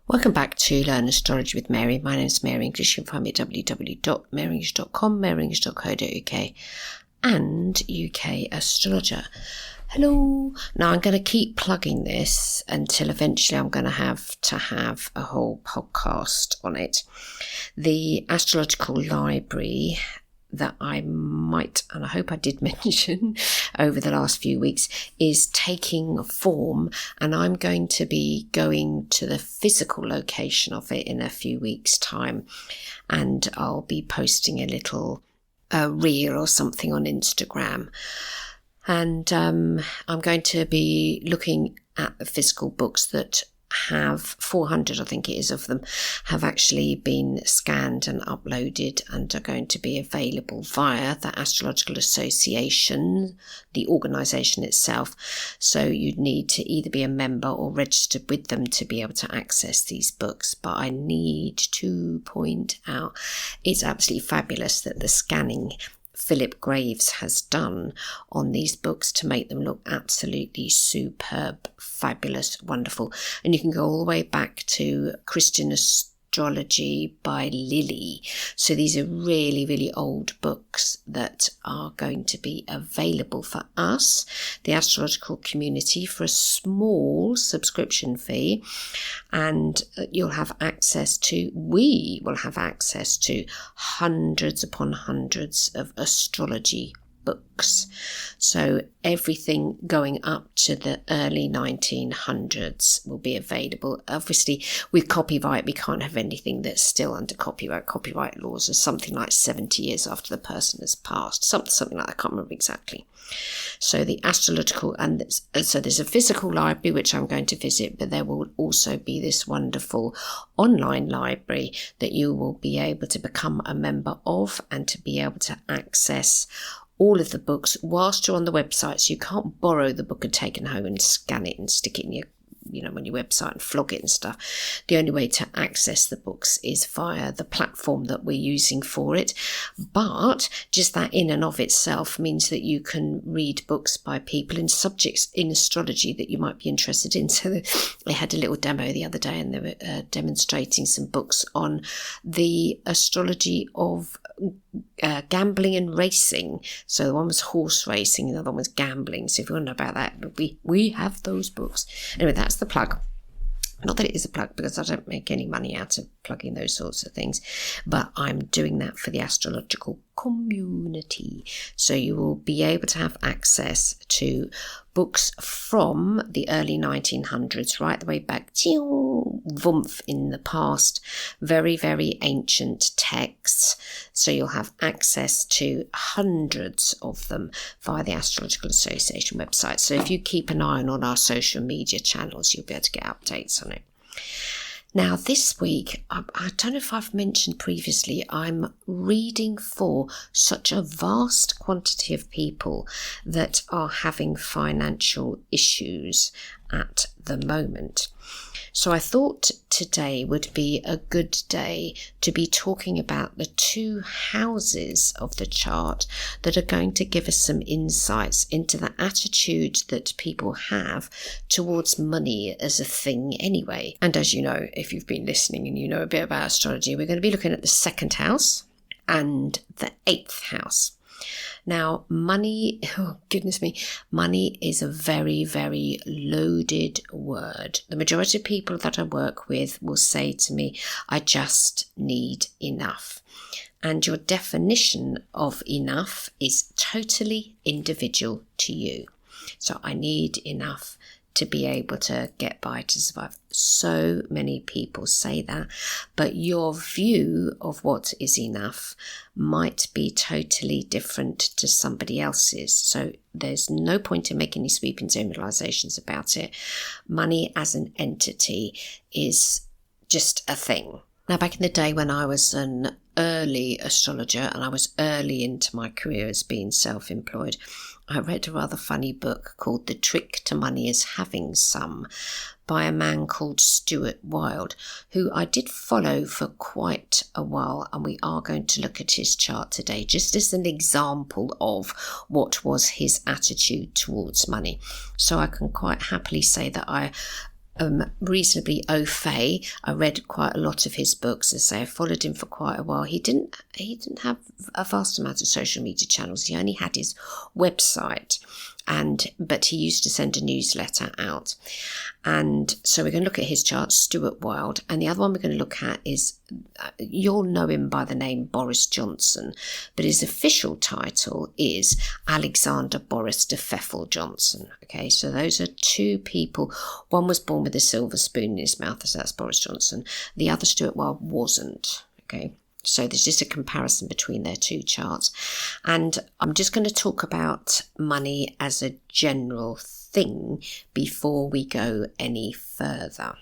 Welcome back to Learn Astrology with Mary. My name is Mary English. You can find me at www.maryenglish.com, maryenglish.co.uk and UK Astrologer. Hello. Now I'm going to keep plugging this until eventually I'm going to have a whole podcast on it. The astrological library that I might, and I hope I did mention over the last few weeks, is taking form, and I'm going to be going to the physical location of it in a few weeks' time, and I'll be posting a little reel or something on Instagram. And I'm going to be looking at the physical books that have 400, I think it is, of them have actually been scanned and uploaded and are going to be available via the Astrological Association, the organisation itself. So you'd need to either be a member or registered with them to be able to access these books. But I need to point out it's absolutely fabulous that the scanning Philip Graves has done on these books to make them look absolutely superb, fabulous, wonderful. And you can go all the way back to Christian Astrology by Lily. So these are really, really old books that are going to be available for us, the astrological community, for a small subscription fee. And we will have access to hundreds upon hundreds of astrology books. So everything going up to the early 1900s will be available. Obviously, with copyright, we can't have anything that's still under copyright. Copyright laws are something like 70 years after the person has passed. Something like that, I can't remember exactly. So the astrological, and so there's a physical library which I'm going to visit, but there will also be this wonderful online library that you will be able to become a member of and to be able to access all of the books whilst you're on the website. So you can't borrow the book and take it home and scan it and stick it in your on your website and flog it and stuff. The only way to access the books is via the platform that we're using for it. But just that in and of itself means that you can read books by people in subjects in astrology that you might be interested in. So they had a little demo the other day and they were demonstrating some books on the astrology of gambling and racing. So the one was horse racing and the other one was gambling. So if you want to know about that, we have those books. Anyway, that's the plug. Not that it is a plug, because I don't make any money out of plugging those sorts of things, but I'm doing that for the astrological community. So you will be able to have access to books from the early 1900s, right the way back, vumph, in the past, very, very ancient texts. So you'll have access to hundreds of them via the Astrological Association website. So if you keep an eye on our social media channels, you'll be able to get updates on it. Now, this week, I don't know if I've mentioned previously, I'm reading for such a vast quantity of people that are having financial issues at the moment. So I thought today would be a good day to be talking about the two houses of the chart that are going to give us some insights into the attitude that people have towards money as a thing anyway. And as you know, if you've been listening and you know a bit about astrology, we're going to be looking at the second house and the 8th house. Now, money, oh goodness me, money is a very, very loaded word. The majority of people that I work with will say to me, I just need enough. And your definition of enough is totally individual to you. So I need enough to be able to get by, to survive. So many people say that, but your view of what is enough might be totally different to somebody else's. So there's no point in making any sweeping generalizations about it. Money as an entity is just a thing. Now, back in the day when I was an early astrologer and I was early into my career as being self-employed, I read a rather funny book called The Trick to Money is Having Some by a man called Stuart Wilde, who I did follow for quite a while, and we are going to look at his chart today just as an example of what was his attitude towards money. So I can quite happily say that I reasonably au fait. I read quite a lot of his books. As I say, I followed him for quite a while. He didn't have a vast amount of social media channels. He only had his website, but he used to send a newsletter out. And so we're going to look at his chart, Stuart Wilde. And the other one we're going to look at is, you'll know him by the name Boris Johnson, but his official title is Alexander Boris de Pfeffel Johnson. Okay, so those are two people. One was born with a silver spoon in his mouth, so that's Boris Johnson. The other, Stuart Wilde, wasn't. Okay, so there's just a comparison between their two charts. And I'm just going to talk about money as a general thing before we go any further.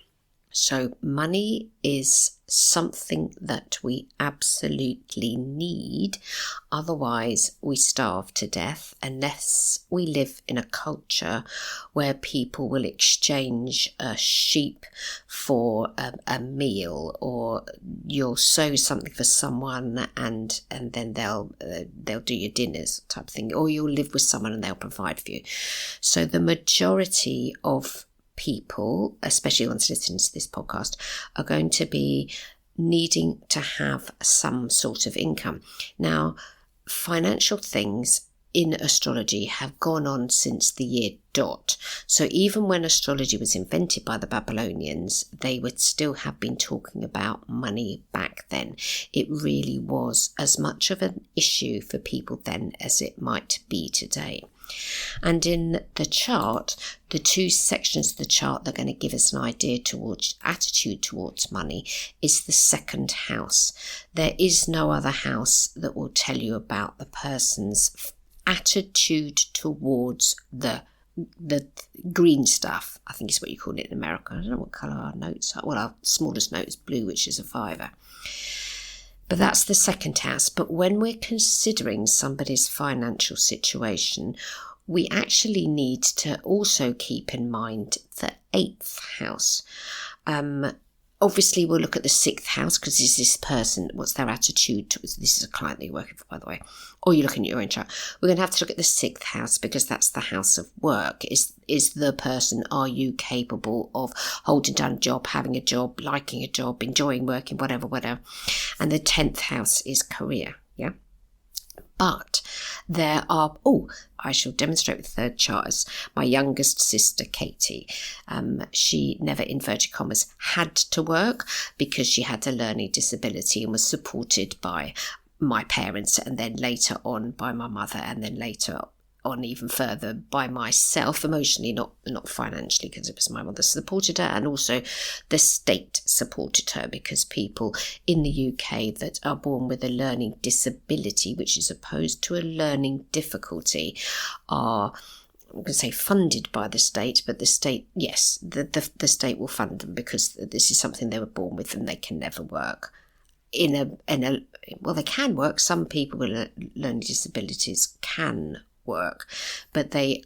So money is something that we absolutely need. Otherwise, we starve to death unless we live in a culture where people will exchange a sheep for a meal, or you'll sew something for someone and then they'll do your dinners type of thing, or you'll live with someone and they'll provide for you. So the majority of people, especially ones listening to this podcast, are going to be needing to have some sort of income. Now, financial things in astrology have gone on since the year dot. So even when astrology was invented by the Babylonians, they would still have been talking about money back then. It really was as much of an issue for people then as it might be today. And in the chart, the two sections of the chart that are going to give us an idea towards attitude towards money is the second house. There is no other house that will tell you about the person's attitude towards the green stuff. I think is what you call it in America. I don't know what colour our notes are. Well, our smallest note is blue, which is a 5. But that's the second house. But when we're considering somebody's financial situation, we actually need to also keep in mind the 8th house. Obviously, we'll look at the 6th house because is this person, what's their attitude towards, this is a client that you're working for, by the way, or you're looking at your own chart. We're going to have to look at the 6th house because that's the house of work. Is the person, are you capable of holding down a job, having a job, liking a job, enjoying working, whatever. And the 10th house is career, yeah? But there are, I shall demonstrate with the third chart as my youngest sister, Katy. She never, inverted commas, had to work because she had a learning disability and was supported by my parents and then later on by my mother and then later on even further by myself, emotionally, not financially, because it was my mother supported her, and also the state supported her because people in the UK that are born with a learning disability, which is opposed to a learning difficulty, are, I'm going to say, funded by the state, but the state, yes, the state will fund them because this is something they were born with and they can never work. Well, they can work. Some people with learning disabilities can work, but they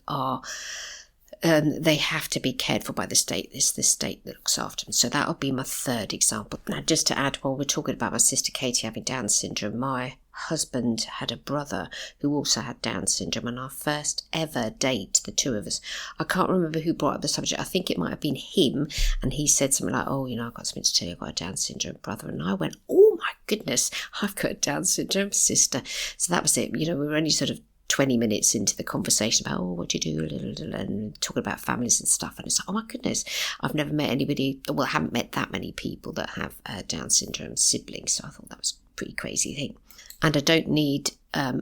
have to be cared for by the state. It's the state that looks after them. So that'll be my third example. Now, just to add, while we're talking about my sister Katy having Down syndrome, my husband had a brother who also had Down syndrome, and our first ever date, the two of us, I can't remember who brought up the subject. I think it might have been him, and he said something like, I've got something to tell you, I've got a Down syndrome brother. And I went, oh my goodness, I've got a Down syndrome sister. So that was it. We were only sort of 20 minutes into the conversation about, what do you do, and talking about families and stuff. And it's like, oh my goodness, I've never met anybody, I haven't met that many people that have Down syndrome siblings. So I thought that was a pretty crazy thing. And I don't need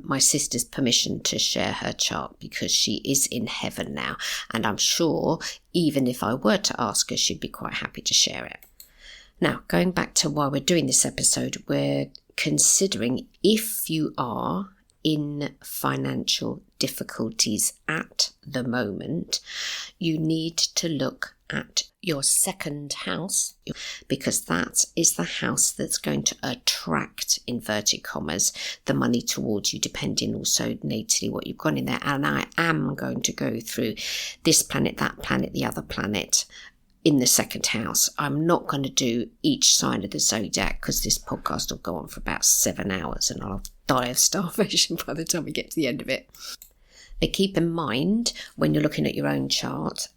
my sister's permission to share her chart because she is in heaven now. And I'm sure even if I were to ask her, she'd be quite happy to share it. Now, going back to why we're doing this episode, we're considering if you are in financial difficulties at the moment, you need to look at your second house because that is the house that's going to attract, inverted commas, the money towards you, depending also natally what you've got in there. And I am going to go through this planet, that planet, the other planet in the second house. I'm not going to do each sign of the zodiac because this podcast will go on for about 7 hours and I'll die of starvation by the time we get to the end of it. But keep in mind, when you're looking at your own chart,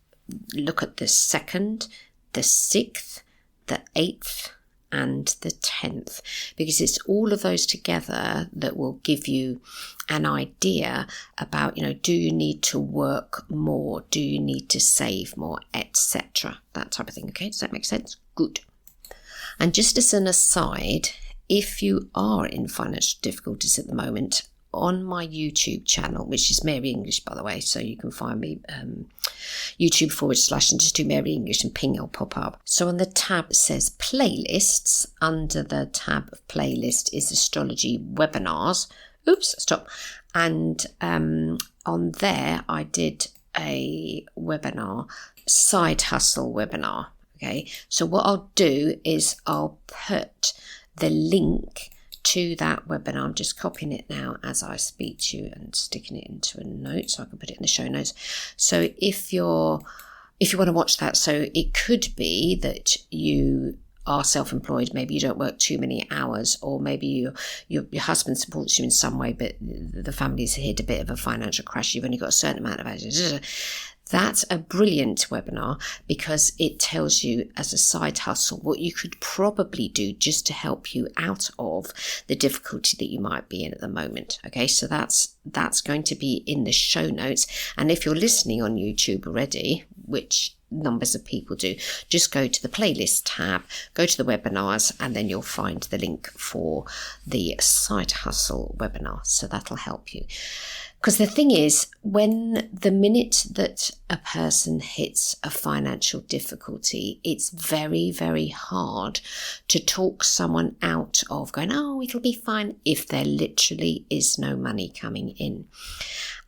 look at the second, the 6th, the 8th, and the 10th, because it's all of those together that will give you an idea about, do you need to work more? Do you need to save more, etc.? That type of thing. Okay, does that make sense? Good. And just as an aside, if you are in financial difficulties at the moment, on my YouTube channel, which is Mary English, by the way, so you can find me YouTube// and just do Mary English and ping, it'll pop up. So on the tab it says playlists. Under the tab of playlist is astrology webinars. Oops, stop. And on there I did a webinar, side hustle webinar. Okay, so what I'll do is I'll put the link to that webinar. I'm just copying it now as I speak to you and sticking it into a note so I can put it in the show notes. So if you want to watch that, so it could be that you are self-employed, maybe you don't work too many hours, or maybe your husband supports you in some way, but the family's hit a bit of a financial crash, you've only got a certain amount of hours. That's a brilliant webinar because it tells you as a side hustle what you could probably do just to help you out of the difficulty that you might be in at the moment. Okay, so that's going to be in the show notes. And if you're listening on YouTube already, which numbers of people do, just go to the playlist tab, go to the webinars, and then you'll find the link for the side hustle webinar. So that'll help you. Because the thing is, when the minute that a person hits a financial difficulty, it's very, very hard to talk someone out of going, oh, it'll be fine, if there literally is no money coming in.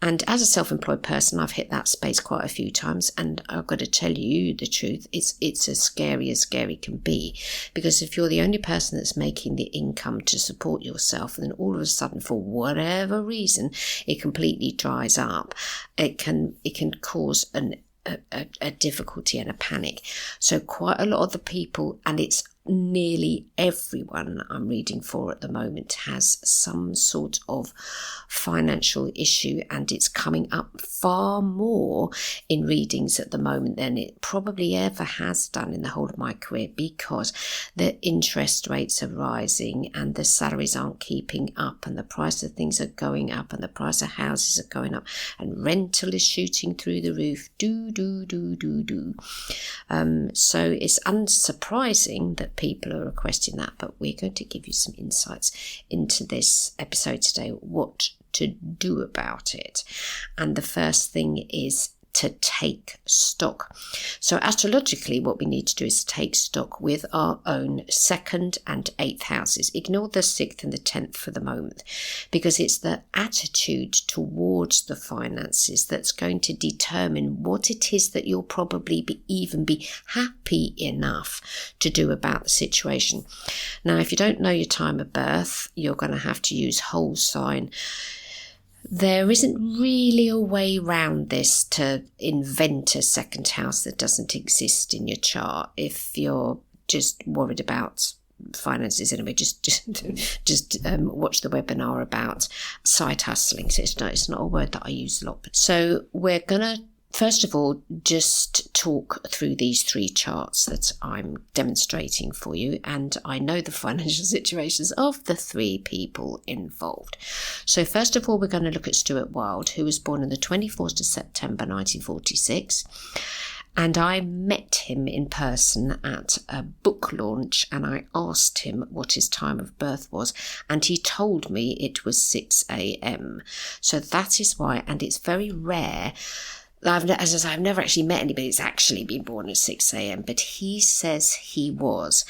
And as a self-employed person, I've hit that space quite a few times, and I've got to tell you the truth, it's as scary can be, because if you're the only person that's making the income to support yourself, and then all of a sudden, for whatever reason, it completely dries up, it can cause a difficulty and a panic. So quite a lot of the people, and it's nearly everyone I'm reading for at the moment, has some sort of financial issue, and it's coming up far more in readings at the moment than it probably ever has done in the whole of my career, because the interest rates are rising and the salaries aren't keeping up, and the price of things are going up, and the price of houses are going up, and rental is shooting through the roof. So it's unsurprising that people are requesting that, but we're going to give you some insights into this episode today, what to do about it. And the first thing is to take stock. So astrologically, what we need to do is take stock with our own 2nd and 8th houses. Ignore the 6th and the 10th for the moment, because it's the attitude towards the finances that's going to determine what it is that you'll probably even be happy enough to do about the situation. Now, if you don't know your time of birth, you're going to have to use whole sign. There isn't really a way around this to invent a 2nd house that doesn't exist in your chart. If you're just worried about finances anyway, just watch the webinar about side hustling. So it's not a word that I use a lot. So we're gonna first of all just talk through these 3 charts that I'm demonstrating for you, and I know the financial situations of the 3 people involved. So first of all, we're going to look at Stuart Wilde, who was born on the 24th of September 1946. And I met him in person at a book launch, and I asked him what his time of birth was, and he told me it was 6 a.m. So that is why, and it's very rare. As I say, I've never actually met anybody that's actually been born at 6 a.m, but he says he was.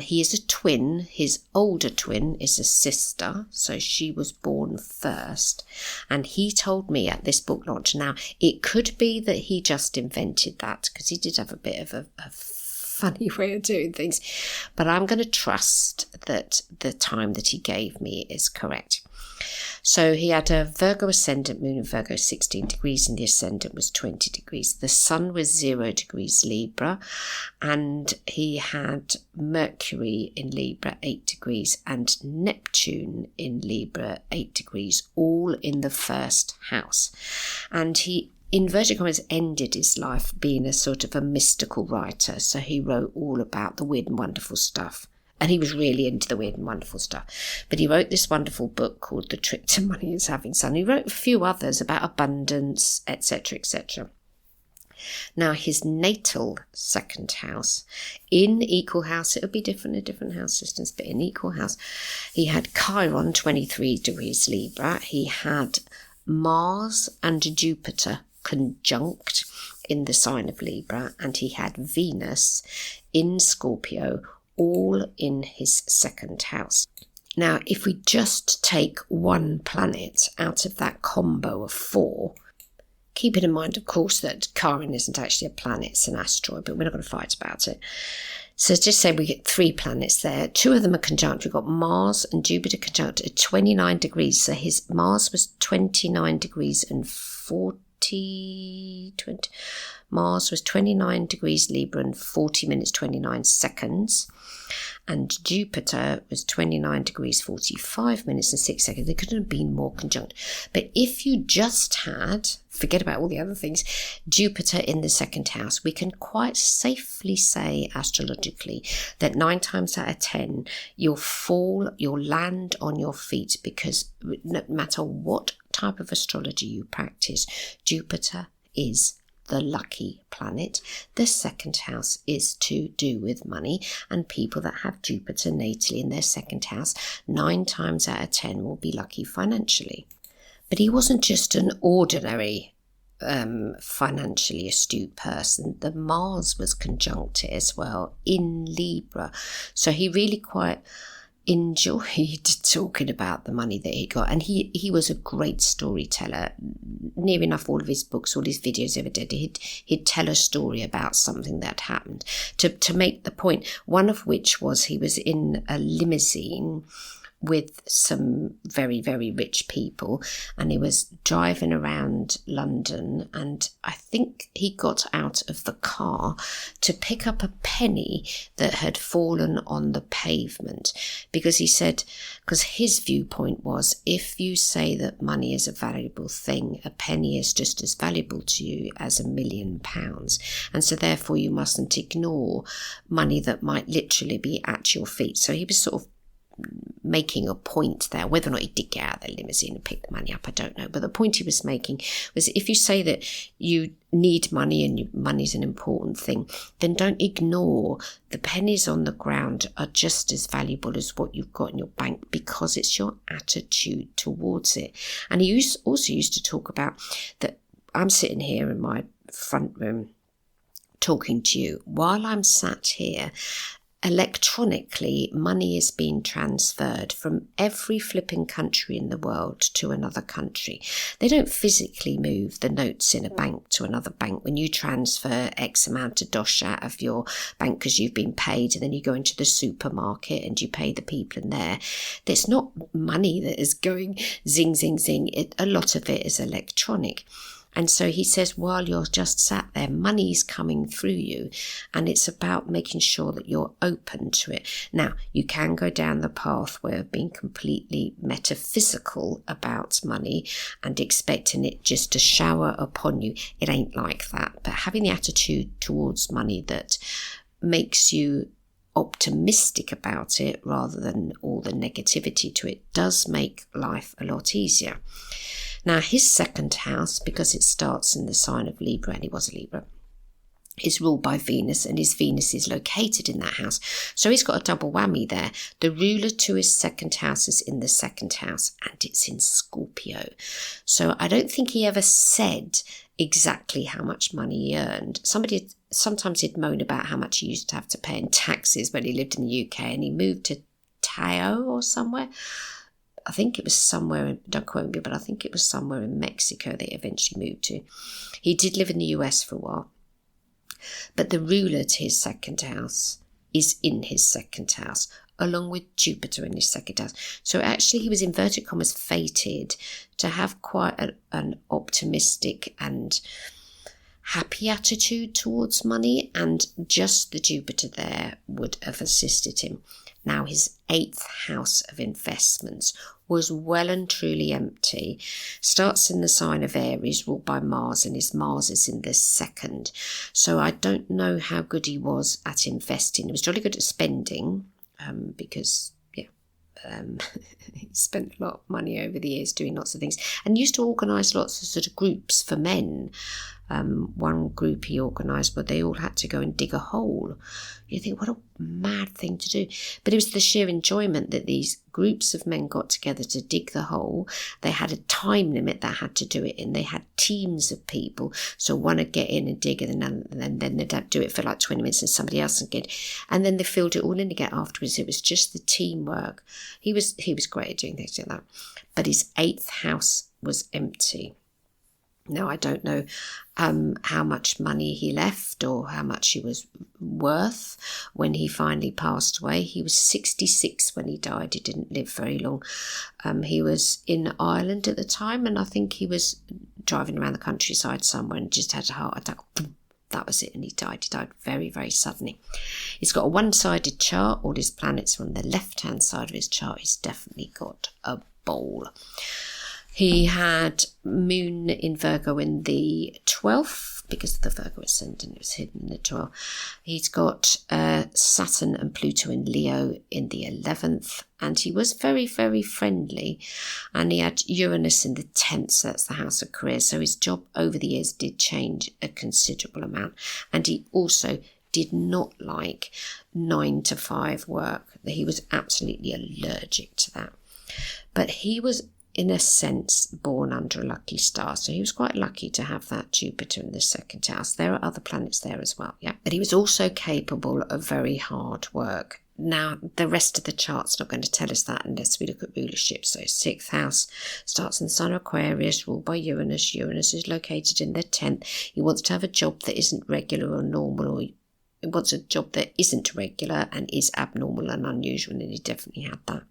He is a twin. His older twin is a sister, so she was born first. And he told me at this book launch, now it could be that he just invented that, because he did have a bit of a funny way of doing things, but I'm going to trust that the time that he gave me is correct. So he had a Virgo ascendant, moon in Virgo 16 degrees, and the ascendant was 20 degrees. The sun was 0 degrees Libra, and he had Mercury in Libra 8 degrees and Neptune in Libra 8 degrees, all in the 1st house. And he inverted commas, ended his life being a sort of a mystical writer. So he wrote all about the weird and wonderful stuff. And he was really into the weird and wonderful stuff. But he wrote this wonderful book called The Trick to Money is Having Fun. He wrote a few others about abundance, etc., etc. Now, his natal second house, in equal house, it would be different in different house systems, but in equal house, he had Chiron, 23 degrees Libra. He had Mars and Jupiter conjunct in the sign of Libra, and he had Venus in Scorpio, all in his second house. Now, if we just take one planet out of that combo of 4, keeping in mind, of course, that Chiron isn't actually a planet, it's an asteroid, but we're not going to fight about it. So just say we get 3 planets there. 2 of them are conjunct. We've got Mars and Jupiter conjunct at 29 degrees. So his Mars was 29 degrees and 20. Mars was 29 degrees Libra and 40 minutes 29 seconds. And Jupiter was 29 degrees 45 minutes and 6 seconds. They couldn't have been more conjunct. But if you just had, forget about all the other things, Jupiter in the second house, we can quite safely say astrologically that 9 times out of 10, you'll land on your feet, because no matter what type of astrology you practice, Jupiter is the lucky planet. The second house is to do with money, and people that have Jupiter natally in their second house, 9 times out of 10 will be lucky financially. But he wasn't just an ordinary financially astute person. The Mars was conjunct as well in Libra, so he really quite enjoyed talking about the money that he got, and he was a great storyteller. Near enough all of his books, all his videos ever did, he'd tell a story about something that happened to make the point, one of which was he was in a limousine with some very, very rich people, and he was driving around London, and I think he got out of the car to pick up a penny that had fallen on the pavement, because he said, because his viewpoint was, if you say that money is a valuable thing, a penny is just as valuable to you as £1 million, and so therefore you mustn't ignore money that might literally be at your feet. So he was sort of making a point there. Whether or not he did get out of the limousine and pick the money up, I don't know, but the point he was making was, if you say that you need money and money's an important thing, then don't ignore the pennies on the ground are just as valuable as what you've got in your bank, because it's your attitude towards it. And he also used to talk about that. I'm sitting here in my front room talking to you. While I'm sat here, electronically, money is being transferred from every flipping country in the world to another country. They don't physically move the notes in a bank to another bank. When you transfer X amount of dosh out of your bank because you've been paid, and then you go into the supermarket and you pay the people in there, there's not money that is going zing, zing, zing. A lot of it is electronic. And so he says, while you're just sat there, money's coming through you, and it's about making sure that you're open to it. Now, you can go down the pathway of being completely metaphysical about money and expecting it just to shower upon you. It ain't like that. But having the attitude towards money that makes you optimistic about it rather than all the negativity to it does make life a lot easier. Now, his second house, because it starts in the sign of Libra, and he was a Libra, is ruled by Venus, and his Venus is located in that house. So he's got a double whammy there. The ruler to his second house is in the second house, and it's in Scorpio. So I don't think he ever said exactly how much money he earned. Sometimes he'd moan about how much he used to have to pay in taxes when he lived in the UK, and he moved to Tayo or somewhere. I think it was somewhere, don't quote me, but I think it was somewhere in Mexico that he eventually moved to. He did live in the US for a while. But the ruler to his second house is in his second house, along with Jupiter in his second house. So actually he was, inverted commas, fated to have quite an optimistic and happy attitude towards money, and just the Jupiter there would have assisted him. Now, his 8th house of investments was well and truly empty. Starts in the sign of Aries, ruled by Mars, and his Mars is in the 2nd. So I don't know how good he was at investing. He was jolly good at spending, because he spent a lot of money over the years doing lots of things, and used to organise lots of sort of groups for men. One group he organised where they all had to go and dig a hole. You think, what a mad thing to do. But it was the sheer enjoyment that these groups of men got together to dig the hole. They had a time limit they had to do it in. They had teams of people. So one would get in and dig, and then they'd do it for like 20 minutes and somebody else would get. And then they filled it all in again afterwards. It was just the teamwork. He was great at doing things like that. But his 8th house was empty. Now, I don't know how much money he left or how much he was worth when he finally passed away. He was 66 when he died. He didn't live very long. He was in Ireland at the time, and I think he was driving around the countryside somewhere and just had a heart attack. That was it, and he died. He died very, very suddenly. He's got a one-sided chart. All his planets are on the left-hand side of his chart. He's definitely got a bowl. He had Moon in Virgo in the 12th, because of the Virgo ascendant, it was hidden in the 12th. He's got Saturn and Pluto in Leo in the 11th, and he was very, very friendly. And he had Uranus in the 10th, so that's the house of career. So his job over the years did change a considerable amount. And he also did not like 9 to 5 work. He was absolutely allergic to that. But he was, in a sense, born under a lucky star. So he was quite lucky to have that Jupiter in the 2nd house. There are other planets there as well, yeah. But he was also capable of very hard work. Now, the rest of the chart's not going to tell us that unless we look at rulership. So 6th house starts in the sign of Aquarius, ruled by Uranus. Uranus is located in the 10th. He wants to have a job that isn't regular or normal, or he wants a job that isn't regular and is abnormal and unusual, and he definitely had that.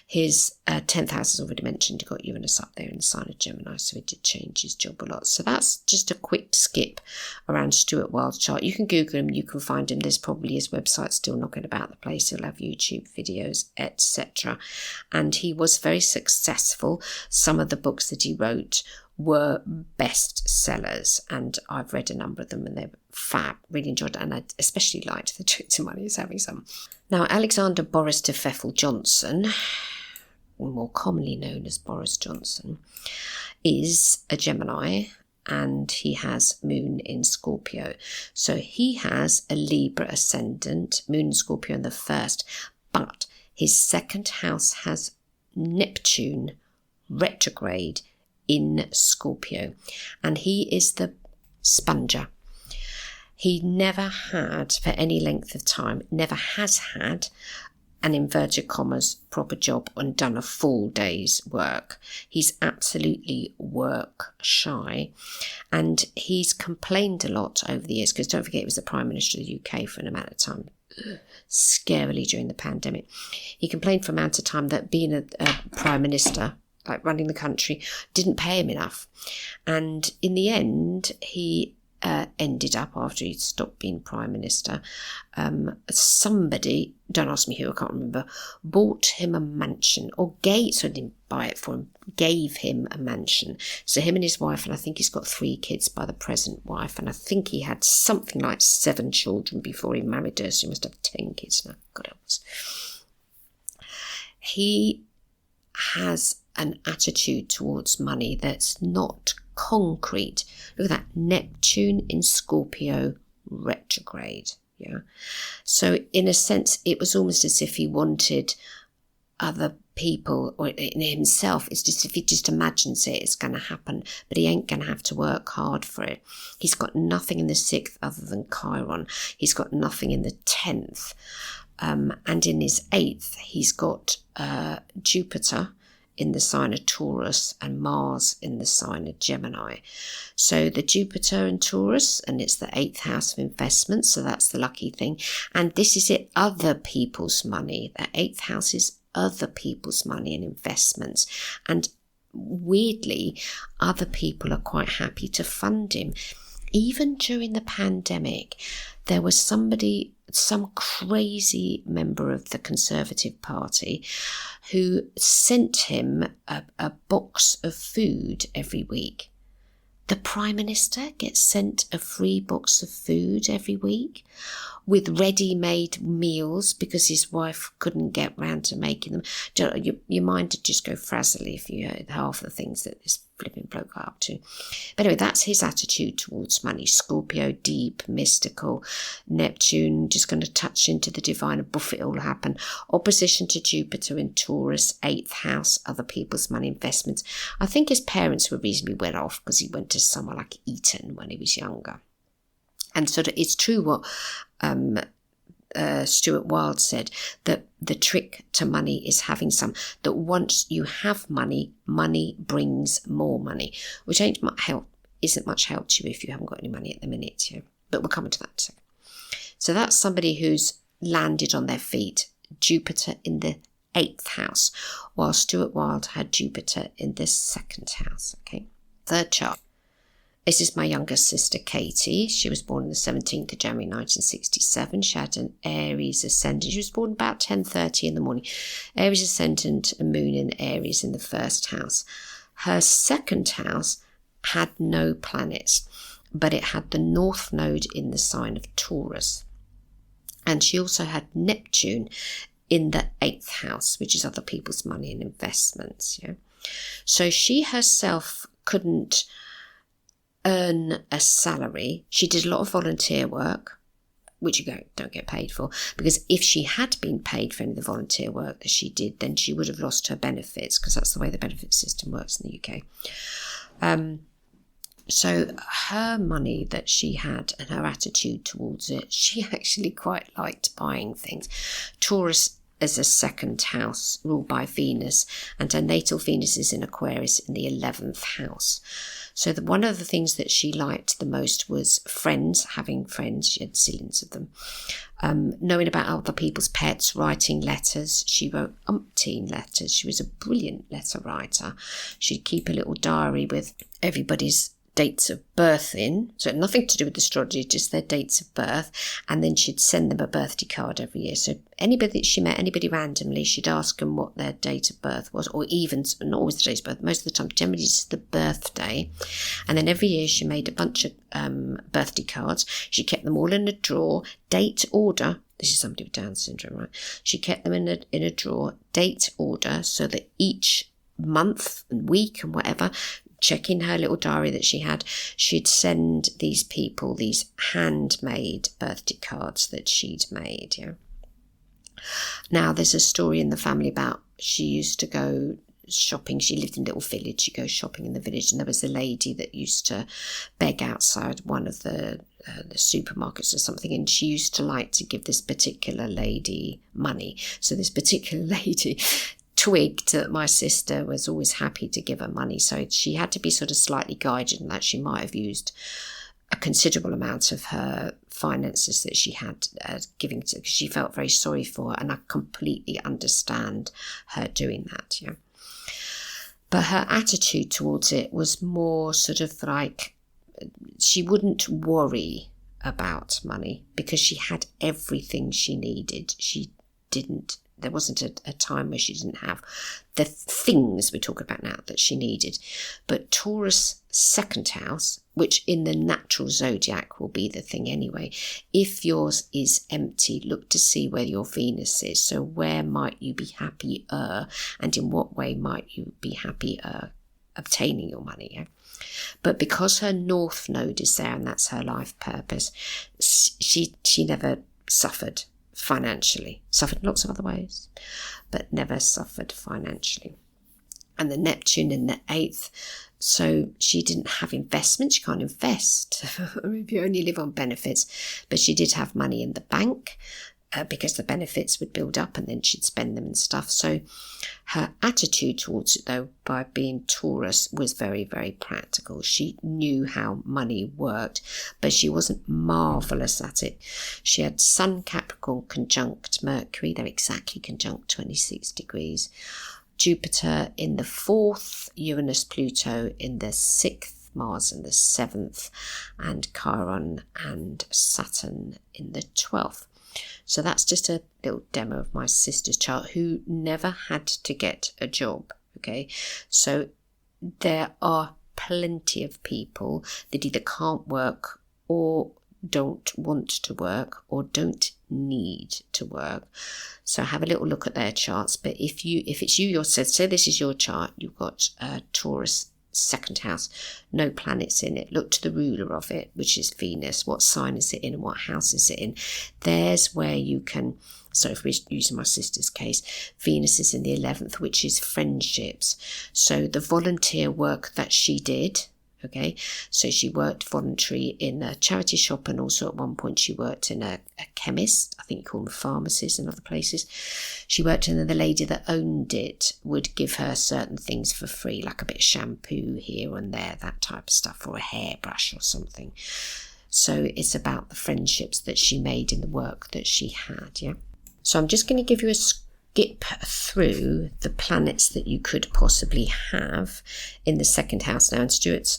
His 10th house, as already mentioned, he got Uranus up there in the sign of Gemini, so he did change his job a lot. So that's just a quick skip around Stuart Wilde's chart. You can Google him, you can find him. There's probably his website still knocking about the place. He'll have YouTube videos, etc. And he was very successful. Some of the books that he wrote were bestsellers, and I've read a number of them, and they're fab. Really enjoyed it, and I especially liked The Trick to Money is having some. Now, Alexander Boris Johnson, more commonly known as Boris Johnson, is a Gemini, and he has Moon in Scorpio. So he has a Libra ascendant, Moon in Scorpio in the 1st, but his 2nd house has Neptune retrograde in Scorpio, and he is the sponger. He never had, for any length of time, never has had an inverted commas proper job and done a full day's work. He's absolutely work shy, and he's complained a lot over the years, because don't forget he was the Prime Minister of the UK for an amount of time, scarily during the pandemic. He complained for an amount of time that being a Prime Minister, like running the country, didn't pay him enough. And in the end, he ended up, after he stopped being Prime Minister, somebody, don't ask me who, I can't remember, bought him a mansion, or didn't buy it for him, gave him a mansion. So him and his wife, and I think he's got 3 kids by the present wife, and I think he had something like 7 children before he married her, so he must have 10 kids now. God help us. He has an attitude towards money that's not concrete. Look at that, Neptune in Scorpio retrograde. Yeah. So in a sense, it was almost as if he wanted other people, or in himself, it's just, if he just imagines it, it's going to happen, but he ain't going to have to work hard for it. He's got nothing in the 6th other than Chiron. He's got nothing in the 10th. And in his 8th, he's got Jupiter in the sign of Taurus and Mars in the sign of Gemini. So the Jupiter in Taurus, and it's the 8th house of investment, so that's the lucky thing. And this is it, other people's money. The 8th house is other people's money and investments. And weirdly, other people are quite happy to fund him. even during the pandemic, there was some crazy member of the Conservative Party who sent him a box of food every week. The Prime Minister gets sent a free box of food every week with ready-made meals because his wife couldn't get round to making them. Your mind would just go frazzly if you heard half the things that this flipping bloke got up to. But anyway, that's his attitude towards money. Scorpio, deep, mystical. Neptune, just going to touch into the divine and buff it all happen. Opposition to Jupiter in Taurus, 8th house, other people's money investments. I think his parents were reasonably well off because he went to somewhere like Eton when he was younger. And so it's true what Stuart Wilde said, that the trick to money is having some, that once you have money, money brings more money, which isn't much help to you if you haven't got any money at the minute. But we'll come into that in a second. So that's somebody who's landed on their feet. Jupiter in the 8th house, while Stuart Wilde had Jupiter in the 2nd house. Okay, third chart. This is my younger sister, Katy. She was born on the 17th of January 1967. She had an Aries ascendant. She was born about 10:30 in the morning. Aries ascendant and moon in Aries in the 1st house. Her 2nd house had no planets, but it had the North Node in the sign of Taurus. And she also had Neptune in the 8th house, which is other people's money and investments. So she herself couldn't earn a salary. She did a lot of volunteer work, which you don't get paid for, because if she had been paid for any of the volunteer work that she did, then she would have lost her benefits, because that's the way the benefit system works in the UK. So her money that she had and her attitude towards it, she actually quite liked buying things. Taurus is a 2nd house ruled by Venus, and her natal Venus is in Aquarius in the 11th house. So one of the things that she liked the most was friends, having friends. She had zillions of them. Knowing about other people's pets, writing letters. She wrote umpteen letters. She was a brilliant letter writer. She'd keep a little diary with everybody's dates of birth in, so nothing to do with astrology, just their dates of birth, and then she'd send them a birthday card every year. So anybody that she met, anybody randomly, she'd ask them what their date of birth was, or even, not always the date of birth, most of the time, generally just the birthday. And then every year she made a bunch of birthday cards. She kept them all in a drawer, date order. This is somebody with Down syndrome, right? She kept them in a drawer, date order, so that each month and week and whatever, checking her little diary that she had, she'd send these people these handmade birthday cards that she'd made. Now, there's a story in the family about she used to go shopping. She lived in a little village. She'd go shopping in the village, and there was a lady that used to beg outside one of the supermarkets or something, and she used to like to give this particular lady money. So this particular lady twigged that my sister was always happy to give her money, so she had to be sort of slightly guided in that she might have used a considerable amount of her finances that she had giving to, because she felt very sorry for her, and I completely understand her doing that. But her attitude towards it was more sort of like, she wouldn't worry about money because she had everything she needed. There wasn't a time where she didn't have the things we're talking about now that she needed. But Taurus 2nd house, which in the natural zodiac will be the thing anyway, if yours is empty, look to see where your Venus is. So where might you be happier, and in what way might you be happier obtaining your money? But because her North Node is there, and that's her life purpose, she never suffered financially. Suffered in lots of other ways, but never suffered financially. And the Neptune in the 8th, so she didn't have investments. She can't invest if you only live on benefits, but she did have money in the bank because the benefits would build up and then she'd spend them and stuff. So her attitude towards it, though, by being Taurus, was very, very practical. She knew how money worked, but she wasn't marvellous at it. She had Sun Capricorn conjunct Mercury. They're exactly conjunct 26 degrees. Jupiter in the 4th, Uranus Pluto in the 6th, Mars in the 7th, and Chiron and Saturn in the 12th. So that's just a little demo of my sister's chart, who never had to get a job. Okay, so there are plenty of people that either can't work or don't want to work or don't need to work. So have a little look at their charts. But if it's you yourself, say this is your chart, you've got Taurus 2nd house, no planets in it. Look to the ruler of it, which is Venus. What sign is it in and what house is it in? There's where you can, so if we're using my sister's case, Venus is in the 11th, which is friendships. So the volunteer work that she did, okay, so she worked voluntary in a charity shop, and also at one point she worked in a chemist, I think you call them pharmacies and other places. She worked in, and the lady that owned it would give her certain things for free, like a bit of shampoo here and there, that type of stuff, or a hairbrush or something. So it's about the friendships that she made in the work that she had, yeah. So I'm just going to give you a skip through the planets that you could possibly have in the 2nd house. Now in Stuart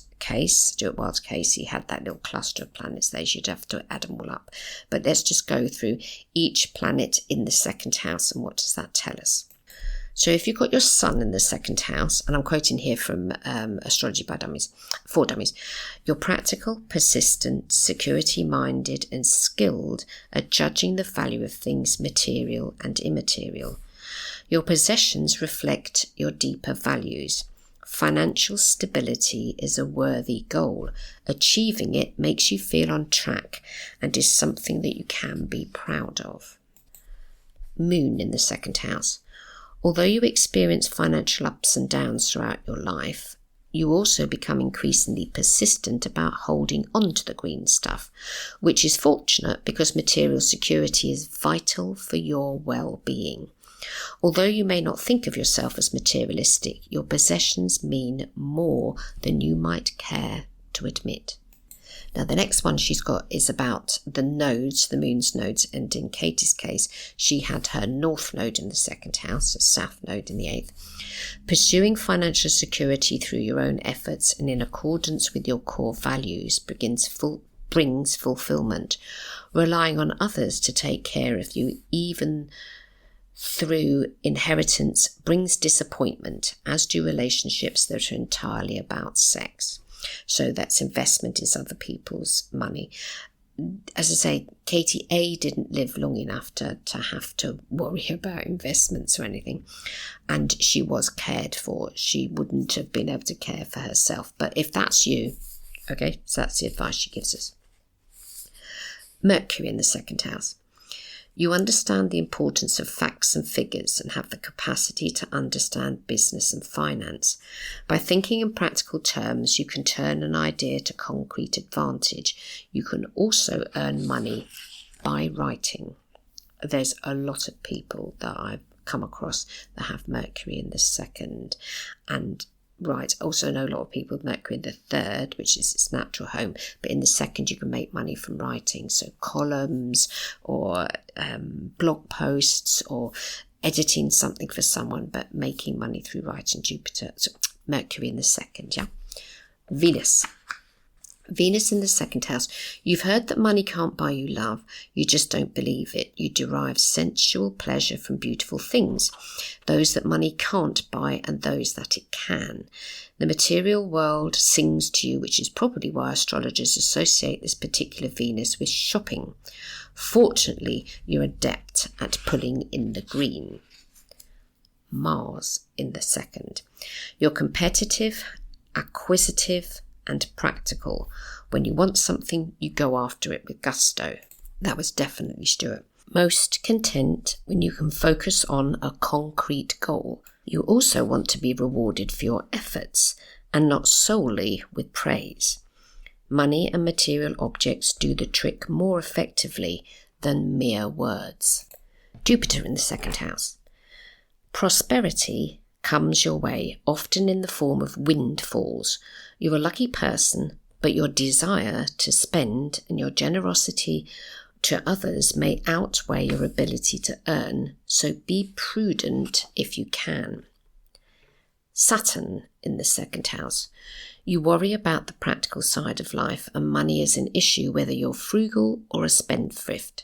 Wilde's case, he had that little cluster of planets there. You'd have to add them all up. But let's just go through each planet in the 2nd house, and what does that tell us? So if you've got your sun in the 2nd house, and I'm quoting here from Astrology by Dummies, for Dummies, you're practical, persistent, security-minded and skilled at judging the value of things material and immaterial. Your possessions reflect your deeper values. Financial stability is a worthy goal. Achieving it makes you feel on track and is something that you can be proud of. Moon in the 2nd house. Although you experience financial ups and downs throughout your life, you also become increasingly persistent about holding on to the green stuff, which is fortunate because material security is vital for your well-being. Although you may not think of yourself as materialistic, your possessions mean more than you might care to admit. Now the next one she's got is about the nodes, the moon's nodes, and in Katy's case, she had her north node in the 2nd house, a south node in the 8th. Pursuing financial security through your own efforts and in accordance with your core values brings fulfillment. Relying on others to take care of you, even through inheritance, brings disappointment, as do relationships that are entirely about sex. So that's investment is other people's money. As I say, Katy A didn't live long enough to have to worry about investments or anything. And she was cared for. She wouldn't have been able to care for herself. But if that's you, okay, so that's the advice she gives us. Mercury in the 2nd house. You understand the importance of facts and figures and have the capacity to understand business and finance. By thinking in practical terms, you can turn an idea to concrete advantage. You can also earn money by writing. There's a lot of people that I've come across that have Mercury in the 2nd and right. Also know a lot of people with Mercury in the 3rd, which is its natural home, but in the 2nd you can make money from writing. So columns or blog posts or editing something for someone, but making money through writing. Jupiter, so Mercury in the 2nd, yeah. Venus in the 2nd house. You've heard that money can't buy you love. You just don't believe it. You derive sensual pleasure from beautiful things, those that money can't buy and those that it can. The material world sings to you, which is probably why astrologers associate this particular Venus with shopping. Fortunately, you're adept at pulling in the green. Mars in the 2nd. You're competitive, acquisitive, and practical. When you want something, you go after it with gusto. That was definitely Stuart. Most content when you can focus on a concrete goal. You also want to be rewarded for your efforts and not solely with praise. Money and material objects do the trick more effectively than mere words. Jupiter in the 2nd house. Prosperity comes your way, often in the form of windfalls. You're a lucky person, but your desire to spend and your generosity to others may outweigh your ability to earn, so be prudent if you can. Saturn in the second house. You worry about the practical side of life, and money is an issue whether you're frugal or a spendthrift.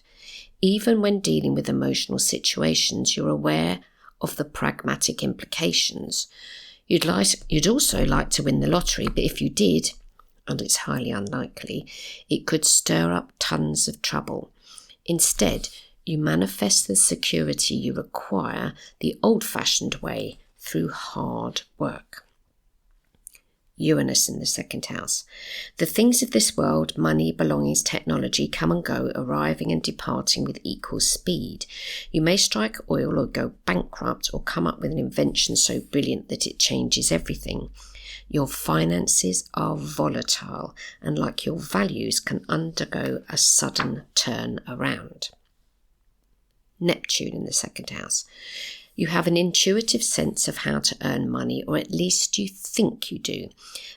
Even when dealing with emotional situations, you're aware of the pragmatic implications. You'd also like to win the lottery, but if you did, and it's highly unlikely, it could stir up tons of trouble. Instead, you manifest the security you require the old-fashioned way through hard work. Uranus in the second house. The things of this world, money, belongings, technology, come and go, arriving and departing with equal speed. You may strike oil or go bankrupt or come up with an invention so brilliant that it changes everything. Your finances are volatile and, like your values, can undergo a sudden turn around. Neptune in the second house. You have an intuitive sense of how to earn money, or at least you think you do,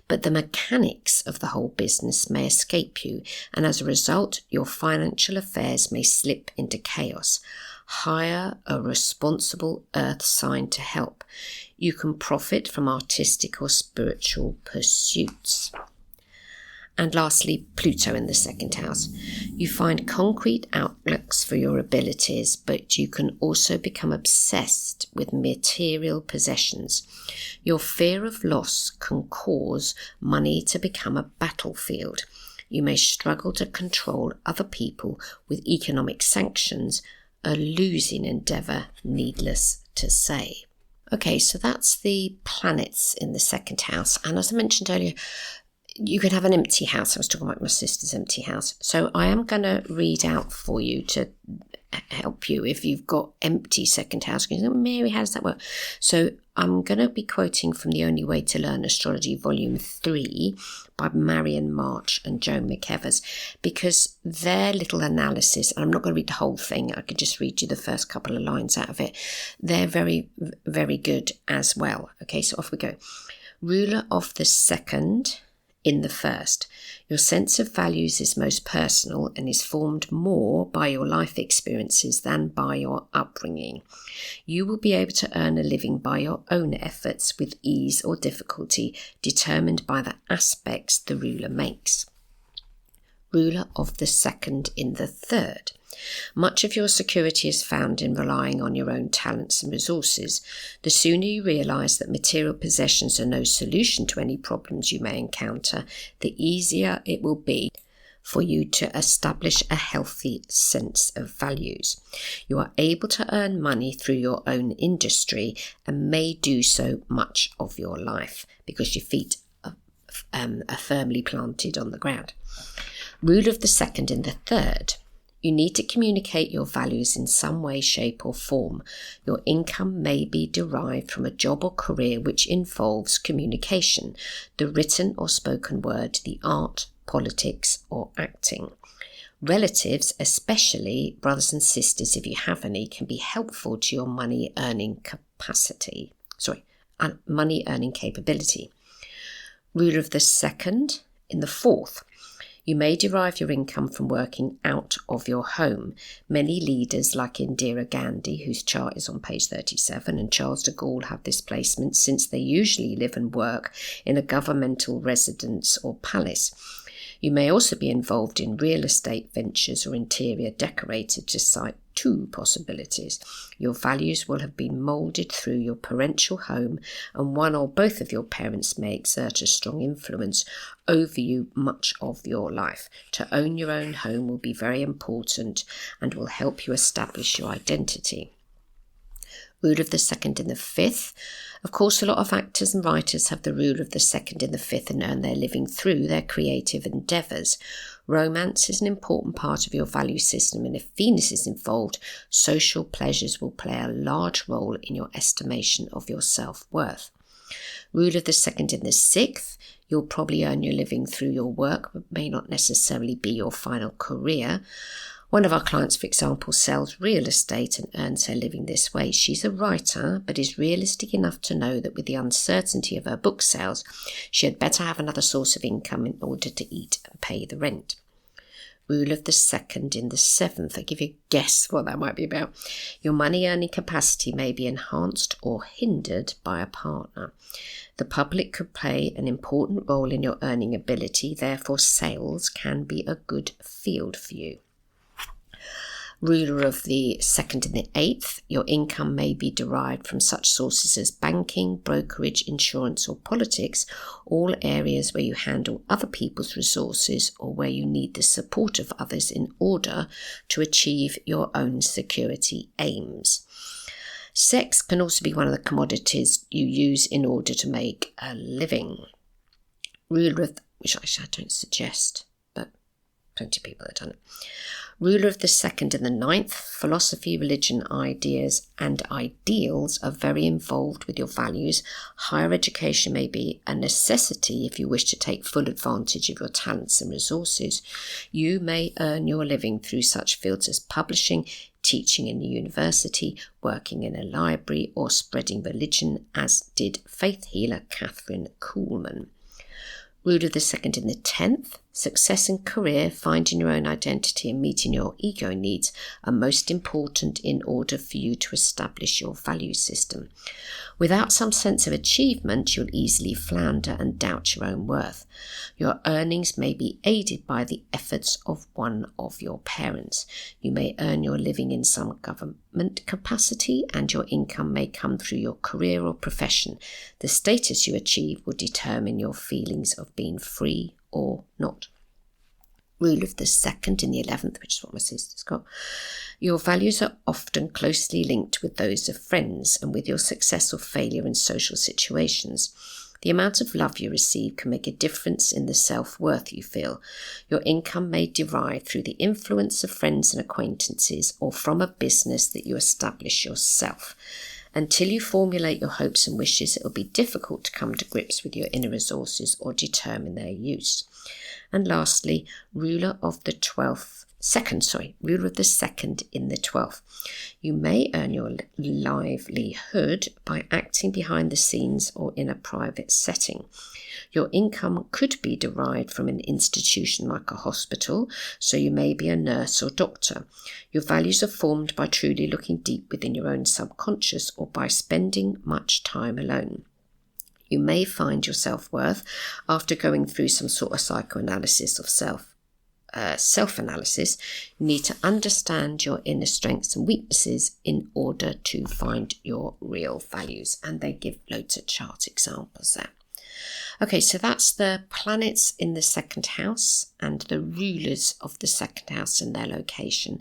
but the mechanics of the whole business may escape you, and as a result, your financial affairs may slip into chaos. Hire a responsible earth sign to help. You can profit from artistic or spiritual pursuits. And lastly, Pluto in the second house. You find concrete outlooks for your abilities, but you can also become obsessed with material possessions. Your fear of loss can cause money to become a battlefield. You may struggle to control other people with economic sanctions, a losing endeavour, needless to say. Okay, so that's the planets in the second house. And as I mentioned earlier, you could have an empty house. I was talking about my sister's empty house. So I am going to read out for you to help you if you've got empty second house. You know, Mary, how does that work? So I'm going to be quoting from The Only Way to Learn Astrology, Volume 3 by Marion March and Joan McEvers, because their little analysis, and I'm not going to read the whole thing, I could just read you the first couple of lines out of it. They're very, very good as well. Okay, so off we go. Ruler of the second in the first. Your sense of values is most personal and is formed more by your life experiences than by your upbringing. You will be able to earn a living by your own efforts with ease or difficulty determined by the aspects the ruler makes. Ruler of the second in the third. Much of your security is found in relying on your own talents and resources. The sooner you realise that material possessions are no solution to any problems you may encounter, the easier it will be for you to establish a healthy sense of values. You are able to earn money through your own industry and may do so much of your life because your feet are firmly planted on the ground. Ruler of the second in the third. You need to communicate your values in some way, shape or form. Your income may be derived from a job or career which involves communication, the written or spoken word, the art, politics or acting. Relatives, especially brothers and sisters if you have any, can be helpful to your money earning capability. Ruler of the second in the fourth. You may derive your income from working out of your home. Many leaders like Indira Gandhi, whose chart is on page 37, and Charles de Gaulle have this placement since they usually live and work in a governmental residence or palace. You may also be involved in real estate ventures or interior decorator, to cite two possibilities. Your values will have been moulded through your parental home, and one or both of your parents may exert a strong influence over you much of your life. To own your own home will be very important and will help you establish your identity. Ruler of the second in the fifth. Of course, a lot of actors and writers have the ruler of the second in the fifth and earn their living through their creative endeavours. Romance is an important part of your value system, and if Venus is involved, social pleasures will play a large role in your estimation of your self-worth. Ruler of the second in the sixth. You'll probably earn your living through your work, but may not necessarily be your final career. One of our clients, for example, sells real estate and earns her living this way. She's a writer, but is realistic enough to know that with the uncertainty of her book sales, she had better have another source of income in order to eat and pay the rent. Rule of the second in the 7th. I'll give you a guess what that might be about. Your money earning capacity may be enhanced or hindered by a partner. The public could play an important role in your earning ability, therefore sales can be a good field for you. Ruler of the 2nd and the 8th, your income may be derived from such sources as banking, brokerage, insurance or politics, all areas where you handle other people's resources or where you need the support of others in order to achieve your own security aims. Sex can also be one of the commodities you use in order to make a living. Ruler of, which I don't suggest, but plenty of people have done it. Ruler of the 2nd and the 9th, philosophy, religion, ideas and ideals are very involved with your values. Higher education may be a necessity if you wish to take full advantage of your talents and resources. You may earn your living through such fields as publishing, teaching in a university, working in a library or spreading religion, as did faith healer Catherine Kuhlman. Ruler of the 2nd and the 10th, success in career, finding your own identity and meeting your ego needs are most important in order for you to establish your value system. Without some sense of achievement, you'll easily flounder and doubt your own worth. Your earnings may be aided by the efforts of one of your parents. You may earn your living in some government capacity and your income may come through your career or profession. The status you achieve will determine your feelings of being free or not. Rule of the 2nd in the 11th, which is what my sister's got. Your values are often closely linked with those of friends and with your success or failure in social situations. The amount of love you receive can make a difference in the self-worth you feel. Your income may derive through the influence of friends and acquaintances or from a business that you establish yourself. Until you formulate your hopes and wishes, it will be difficult to come to grips with your inner resources or determine their use. And lastly, ruler of the 2nd in the 12th. You may earn your livelihood by acting behind the scenes or in a private setting. Your income could be derived from an institution like a hospital, so you may be a nurse or doctor. Your values are formed by truly looking deep within your own subconscious or by spending much time alone. You may find your self-worth after going through some sort of psychoanalysis of self-analysis. You need to understand your inner strengths and weaknesses in order to find your real values. And they give loads of chart examples there. Okay, so that's the planets in the 2nd house and the rulers of the 2nd house and their location.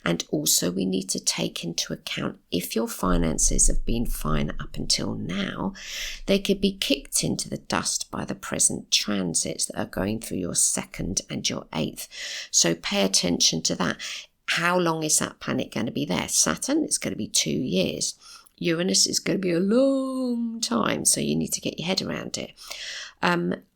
And also we need to take into account if your finances have been fine up until now, they could be kicked into the dust by the present transits that are going through your 2nd and your 8th. So pay attention to that. How long is that planet going to be there? Saturn, it's going to be 2 years. Uranus is going to be a long time, so you need to get your head around it.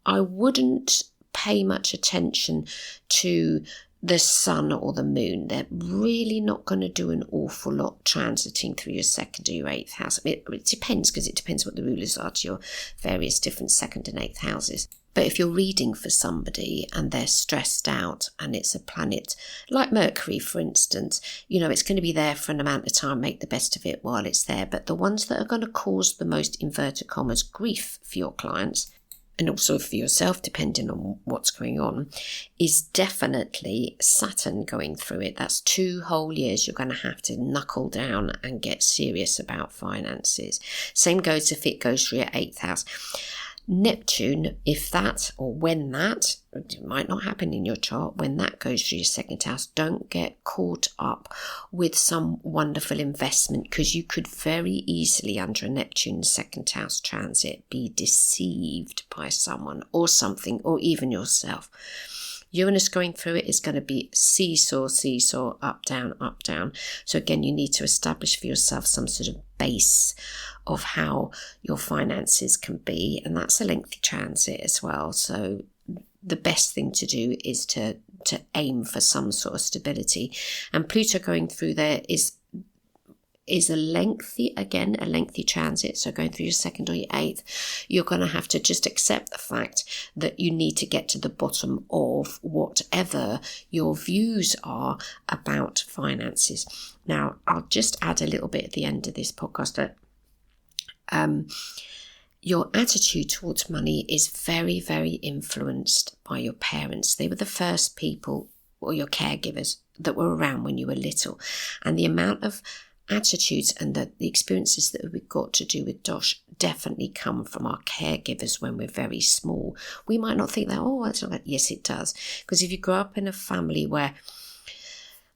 I wouldn't pay much attention to the sun or the moon. They're really not going to do an awful lot transiting through your 2nd or your 8th house. I mean, it depends, because it depends what the rulers are to your various different 2nd and 8th houses. But if you're reading for somebody and they're stressed out and it's a planet like Mercury, for instance, it's going to be there for an amount of time, make the best of it while it's there. But the ones that are going to cause the most, inverted commas, grief for your clients, and also for yourself, depending on what's going on, is definitely Saturn going through it. That's 2 whole years you're going to have to knuckle down and get serious about finances. Same goes if it goes through your 8th house. Neptune, if that, or when that, it might not happen in your chart, when that goes through your 2nd house, don't get caught up with some wonderful investment, because you could very easily, under a Neptune 2nd house transit, be deceived by someone or something, or even yourself. Uranus going through it is going to be seesaw, up, down. So again, you need to establish for yourself some sort of base of how your finances can be. And that's a lengthy transit as well. So the best thing to do is to aim for some sort of stability. And Pluto going through there is is a lengthy transit, so going through your 2nd or your 8th, you're going to have to just accept the fact that you need to get to the bottom of whatever your views are about finances. Now, I'll just add a little bit at the end of this podcast that your attitude towards money is very, very influenced by your parents. They were the first people, or your caregivers, that were around when you were little. And the amount of attitudes and the experiences that we've got to do with Dosh definitely come from our caregivers when we're very small. We might not think that, that's not that. Yes, it does. Because if you grow up in a family where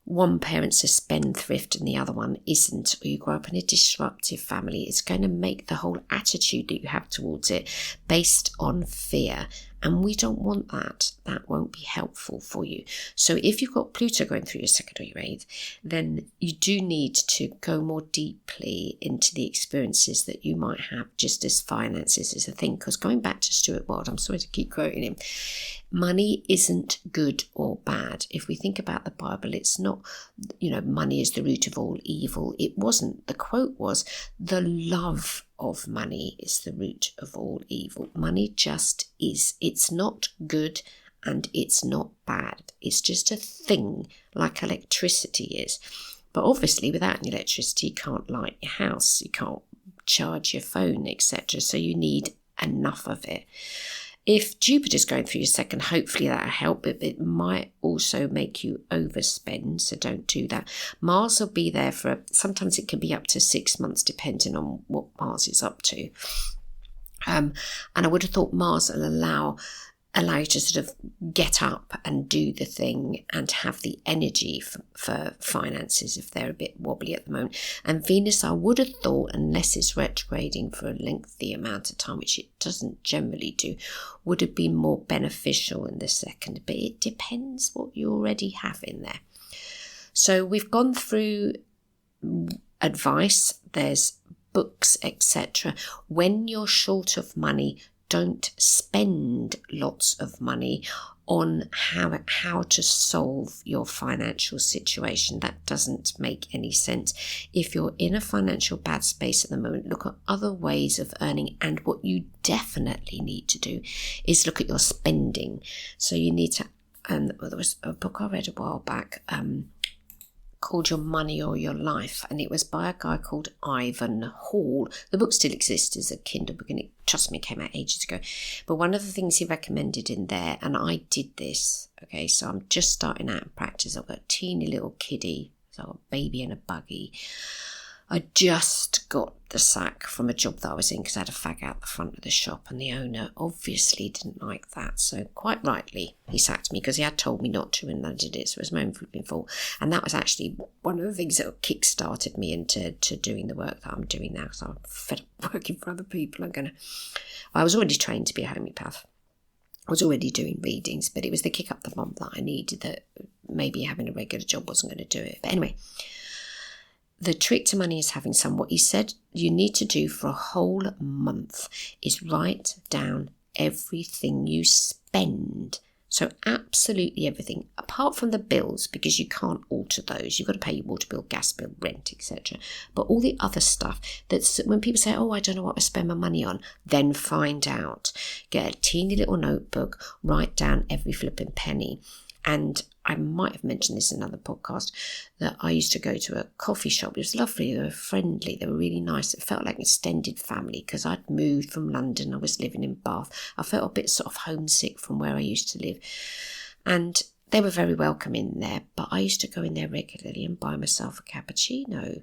one parent's a spendthrift and the other one isn't, or you grow up in a disruptive family, it's going to make the whole attitude that you have towards it based on fear. And we don't want that. That won't be helpful for you. So if you've got Pluto going through your 2nd or your 8th, then you do need to go more deeply into the experiences that you might have just as finances is a thing. Because going back to Stuart Wilde, I'm sorry to keep quoting him, money isn't good or bad. If we think about the Bible, it's not, money is the root of all evil. It wasn't. The quote was, the love of money is the root of all evil. Money just is. It's not good and it's not bad. It's just a thing like electricity is. But obviously without electricity you can't light your house, you can't charge your phone, etc. So you need enough of it. If Jupiter's going through your 2nd, hopefully that'll help, but it might also make you overspend, so don't do that. Mars will be there sometimes it can be up to 6 months, depending on what Mars is up to. And I would have thought Mars will allow you to sort of get up and do the thing and have the energy for finances if they're a bit wobbly at the moment. And Venus, I would have thought, unless it's retrograding for a lengthy amount of time, which it doesn't generally do, would have been more beneficial in the 2nd. But it depends what you already have in there. So we've gone through advice, there's books, etc. When you're short of money, don't spend lots of money on how to solve your financial situation. That doesn't make any sense. If you're in a financial bad space at the moment, look at other ways of earning. And what you definitely need to do is look at your spending. So you need to, there was a book I read a while back, called Your Money or Your Life, and it was by a guy called Ivan Hall. The book still exists as a Kindle book, and trust me, it came out ages ago. But one of the things he recommended in there, and I did this, okay, so I'm just starting out in practice. I've got a teeny little kiddie, so I've got a baby in a buggy. I just got the sack from a job that I was in because I had a fag out the front of the shop, and the owner obviously didn't like that. So quite rightly, he sacked me because he had told me not to, and I did it. So it was my own flipping fault. And that was actually one of the things that kick-started me into doing the work that I'm doing now, because I'm fed up working for other people. I was already trained to be a homeopath. I was already doing readings, but it was the kick up the bum that I needed, that maybe having a regular job wasn't going to do it. But anyway, the trick to money is having some. What he said you need to do for a whole month is write down everything you spend. So absolutely everything, apart from the bills, because you can't alter those. You've got to pay your water bill, gas bill, rent, etc. But all the other stuff, that's when people say, I don't know what to spend my money on, then find out. Get a teeny little notebook, write down every flipping penny. And I might have mentioned this in another podcast, that I used to go to a coffee shop. It was lovely. They were friendly. They were really nice. It felt like an extended family because I'd moved from London. I was living in Bath. I felt a bit sort of homesick from where I used to live. And they were very welcome in there. But I used to go in there regularly and buy myself a cappuccino,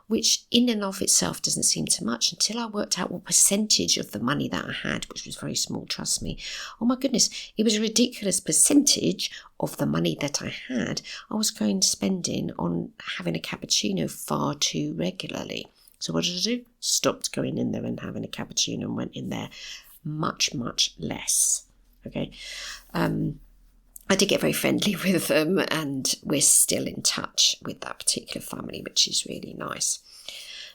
which in and of itself doesn't seem too much until I worked out what percentage of the money that I had, which was very small, trust me. Oh my goodness, it was a ridiculous percentage of the money that I had I was going spending on having a cappuccino far too regularly. So what did I do? Stopped going in there and having a cappuccino and went in there much, much less. Okay. I did get very friendly with them, and we're still in touch with that particular family, which is really nice.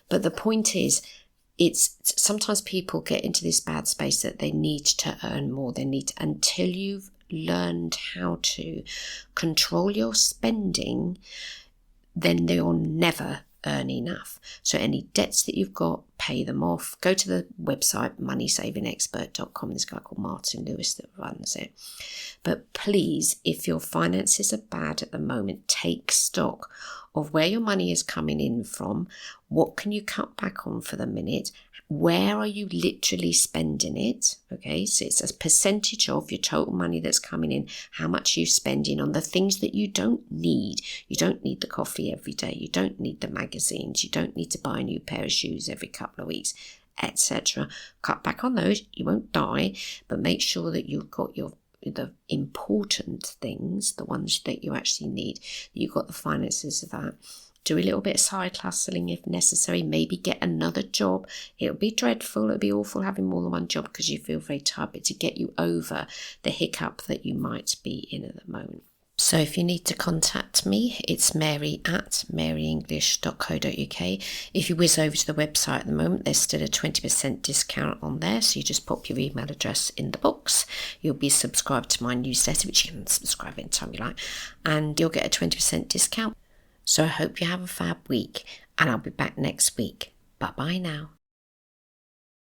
But the point is, it's sometimes people get into this bad space that they need to earn more. They need to, until you've learned how to control your spending, then you'll never earn enough. So any debts that you've got, pay them off. Go to the website moneysavingexpert.com. There's a guy called Martin Lewis that runs it. But please, if your finances are bad at the moment, take stock of where your money is coming in from. What can you cut back on for the minute? Where are you literally spending it? Okay, so it's a percentage of your total money that's coming in, how much you're spending on the things that you don't need. You don't need the coffee every day. You don't need the magazines. You don't need to buy a new pair of shoes every couple of weeks, etc. Cut back on those. You won't die, but make sure that you've got the important things, the ones that you actually need, you've got the finances of that. Do a little bit of side hustling if necessary. Maybe get another job. It'll be dreadful. It'll be awful having more than one job because you feel very tired, but to get you over the hiccup that you might be in at the moment. So if you need to contact me, it's mary@maryenglish.co.uk. If you whiz over to the website at the moment, there's still a 20% discount on there. So you just pop your email address in the box. You'll be subscribed to my newsletter, which you can subscribe anytime you like, and you'll get a 20% discount. So I hope you have a fab week, and I'll be back next week. Bye-bye now.